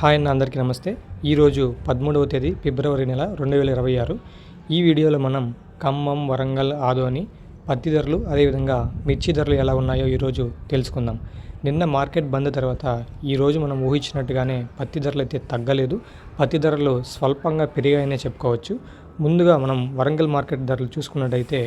Hi అన్న, అందరికీ నమస్తే. ఈరోజు 13వ తేదీ ఫిబ్రవరి నెల 2026. ఈ వీడియోలో మనం ఖమ్మం, వరంగల్, ఆదోని పత్తి ధరలు, అదేవిధంగా మిర్చి ధరలు ఎలా ఉన్నాయో ఈరోజు తెలుసుకుందాం. నిన్న మార్కెట్ బంద్ తర్వాత ఈరోజు మనం ఊహించినట్టుగానే పత్తి ధరలు అయితే తగ్గలేదు. పత్తి ధరలు స్వల్పంగా పెరిగాయనే చెప్పుకోవచ్చు. ముందుగా మనం వరంగల్ మార్కెట్ ధరలు చూసుకున్నట్టయితే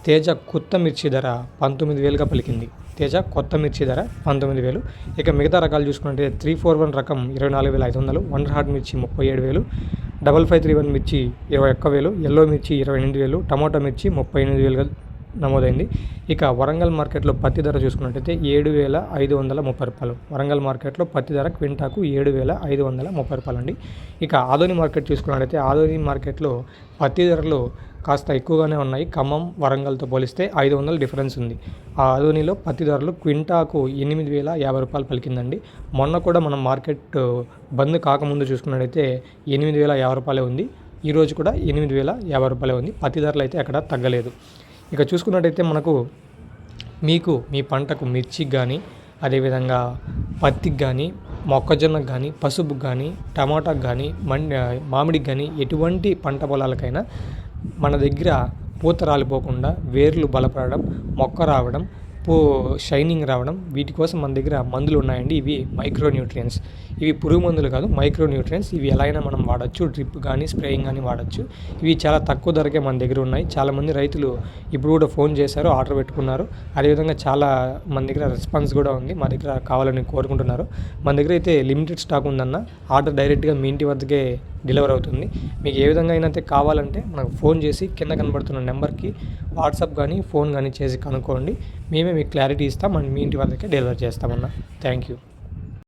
తేజ కొత్త మిర్చి ధర 19,000గా పలికింది. తేజ కొత్త మిర్చి ధర 19,000. ఇక మిగతా రకాలు చూసుకుంటే 341 రకం 24,500, వండర్ హార్ట్ మిర్చి 37,000, 5531 మిర్చి 21,000, ఎల్లో మిర్చి 28,000, టమాటా మిర్చి 38,000గా నమోదైంది. ఇక వరంగల్ మార్కెట్లో పత్తి ధర చూసుకున్నట్టయితే 7,530 రూపాయలు. వరంగల్ మార్కెట్లో పత్తి ధర క్వింటాకు 7,530 రూపాయలు అండి. ఇక ఆదోని మార్కెట్ చూసుకున్నట్టయితే ఆదోని మార్కెట్లో పత్తి ధరలు కాస్త ఎక్కువగానే ఉన్నాయి. ఖమ్మం, వరంగల్తో పోలిస్తే 500 డిఫరెన్స్ ఉంది. ఆ ఆదోనిలో పత్తి ధరలు క్వింటాకు 8,050 రూపాయలు పలికిందండి. మొన్న కూడా మనం మార్కెట్ బంద్ కాకముందు చూసుకున్నట్టయితే 8,050 రూపాయలే ఉంది. ఈరోజు కూడా 8,050 రూపాయలే ఉంది. పత్తి ధరలు అయితే ఎక్కడ తగ్గలేదు. ఇక చూసుకున్నట్టయితే మీకు మీ పంటకు మిర్చికి కానీ, అదేవిధంగా పత్తికి కానీ, మొక్కజొన్నకు కానీ, పసుపుకి కానీ, టమాటాకు కానీ, మామిడికి కానీ ఎటువంటి పంట పొలాలకైనా మన దగ్గర పూత రాలిపోకుండా, వేర్లు బలపడడం, మొక్క రావడం, షైనింగ్ రావడం, వీటి కోసం మన దగ్గర మందులు ఉన్నాయండి. ఇవి మైక్రో న్యూట్రియన్స్. ఇవి పురుగు మందులు కాదు, మైక్రో న్యూట్రియన్స్. ఇవి ఎలా అయినా మనం వాడచ్చు. డ్రిప్ కానీ, స్ప్రేయింగ్ కానీ వాడచ్చు. ఇవి చాలా తక్కువ ధరకే మన దగ్గర ఉన్నాయి. చాలామంది రైతులు ఇప్పుడు కూడా ఫోన్ చేశారు, ఆర్డర్ పెట్టుకున్నారు. అదేవిధంగా చాలా మన దగ్గర రెస్పాన్స్ కూడా ఉంది. మా దగ్గర కావాలని కోరుకుంటున్నారు. మన దగ్గర అయితే లిమిటెడ్ స్టాక్ ఉందన్న. ఆర్డర్ డైరెక్ట్గా మీ ఇంటి వద్దకే డెలివర్ అవుతుంది. మీకు ఏ విధంగా అయినా కావాలంటే మనకు ఫోన్ చేసి కింద కనబడుతున్న నెంబర్కి వాట్సాప్ కానీ, ఫోన్ కానీ చేసి కనుక్కోండి. మేమే మీకు క్లారిటీ ఇస్తాం అండ్ మీ ఇంటి వద్దకే డెలివర్ చేస్తామన్నా. Thank you.